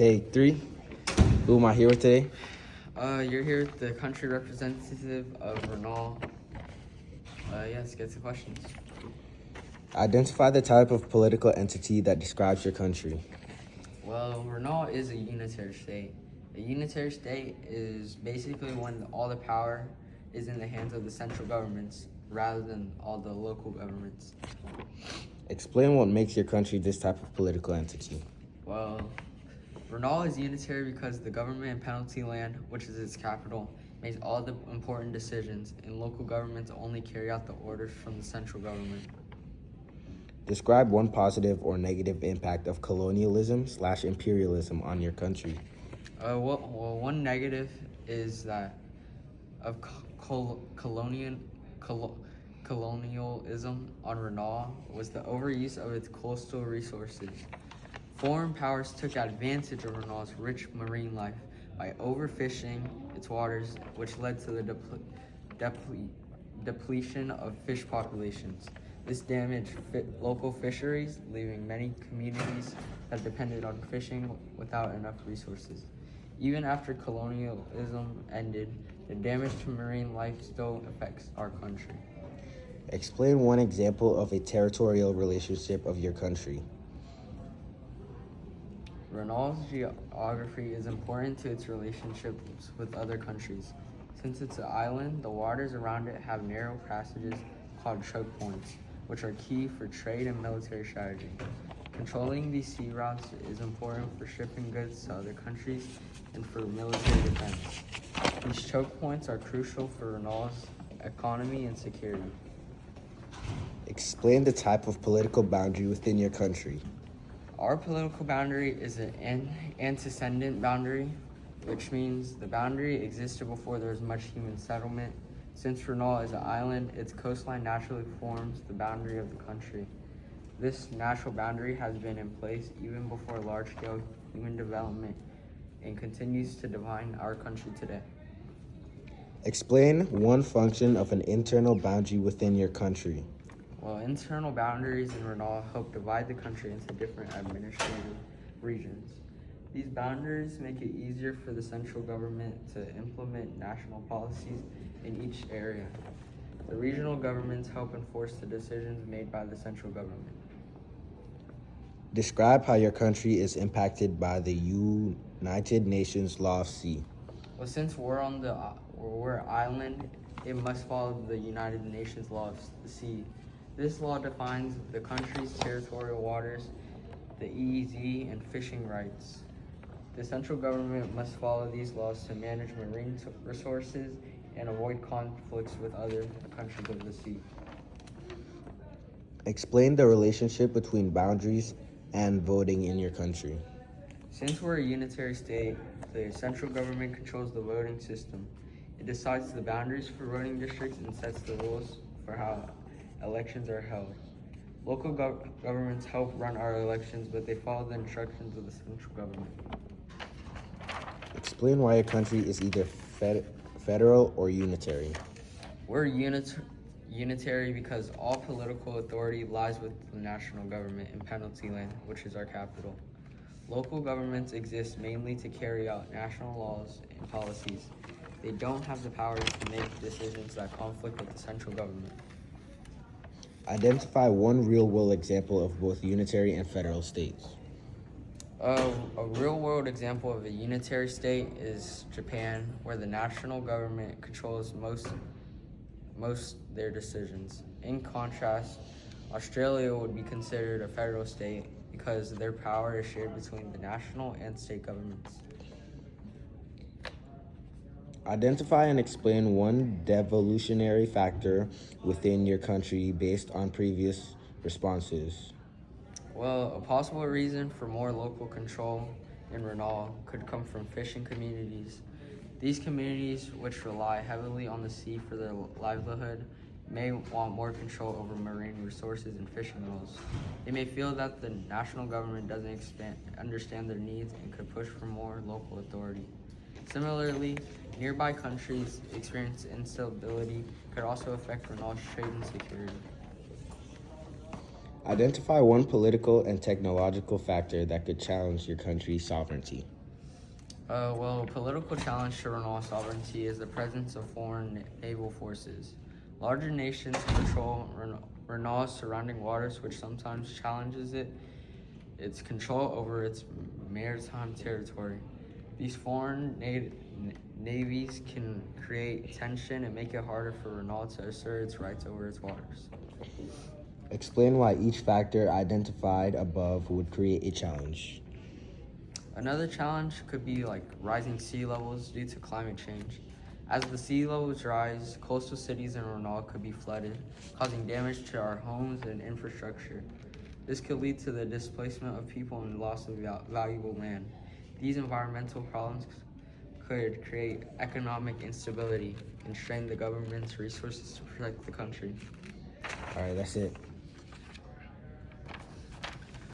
Take three. Who am I here with today? You're here with the country representative of Renault. Yes, get to questions. Identify the type of political entity that describes your country. Well, Renault is a unitary state. A unitary state is basically when all the power is in the hands of the central governments rather than all the local governments. Explain what makes your country this type of political entity. Well, Renault is unitary because the government in Penalty Land, which is its capital, makes all the important decisions, and local governments only carry out the orders from the central government. Describe one positive or negative impact of colonialism/imperialism on your country. One negative is that of colonialism on Renault was the overuse of its coastal resources. Foreign powers took advantage of Renault's rich marine life by overfishing its waters, which led to the depletion of fish populations. This damaged local fisheries, leaving many communities that depended on fishing without enough resources. Even after colonialism ended, the damage to marine life still affects our country. Explain one example of a territorial relationship of your country. Renault's geography is important to its relationships with other countries. Since it's an island, the waters around it have narrow passages called choke points, which are key for trade and military strategy. Controlling these sea routes is important for shipping goods to other countries and for military defense. These choke points are crucial for Renault's economy and security. Explain the type of political boundary within your country. Our political boundary is an antecedent boundary, which means the boundary existed before there was much human settlement. Since Renault is an island, its coastline naturally forms the boundary of the country. This natural boundary has been in place even before large-scale human development and continues to define our country today. Explain one function of an internal boundary within your country. Well, internal boundaries in Renault help divide the country into different administrative regions. These boundaries make it easier for the central government to implement national policies in each area. The regional governments help enforce the decisions made by the central government. Describe how your country is impacted by the United Nations Law of Sea. Well, since we're an island, it must follow the United Nations Law of the Sea. This law defines the country's territorial waters, the EEZ, and fishing rights. The central government must follow these laws to manage marine resources and avoid conflicts with other countries of the sea. Explain the relationship between boundaries and voting in your country. Since we're a unitary state, the central government controls the voting system. It decides the boundaries for voting districts and sets the rules for how elections are held. Local governments help run our elections, but they follow the instructions of the central government. Explain why your country is either federal or unitary. We're unitary because all political authority lies with the national government in Penalty Land, which is our capital. Local governments exist mainly to carry out national laws and policies. They don't have the power to make decisions that conflict with the central government. Identify one real-world example of both unitary and federal states. A real-world example of a unitary state is Japan, where the national government controls most their decisions. In contrast, Australia would be considered a federal state because their power is shared between the national and state governments. Identify and explain one devolutionary factor within your country based on previous responses. Well, a possible reason for more local control in Renault could come from fishing communities. These communities, which rely heavily on the sea for their livelihood, may want more control over marine resources and fishing rules. They may feel that the national government doesn't understand their needs and could push for more local authority. Similarly, nearby countries experience instability could also affect Renault's trade and security. Identify one political and technological factor that could challenge your country's sovereignty. Well, a political challenge to Renault's sovereignty is the presence of foreign naval forces. Larger nations control Renault's surrounding waters, which sometimes challenges its control over its maritime territory. These foreign navies can create tension and make it harder for Renault to assert its rights over its waters. Explain why each factor identified above would create a challenge. Another challenge could be like rising sea levels due to climate change. As the sea levels rise, coastal cities in Renault could be flooded, causing damage to our homes and infrastructure. This could lead to the displacement of people and loss of valuable land. These environmental problems could create economic instability and strain the government's resources to protect the country. All right, that's it.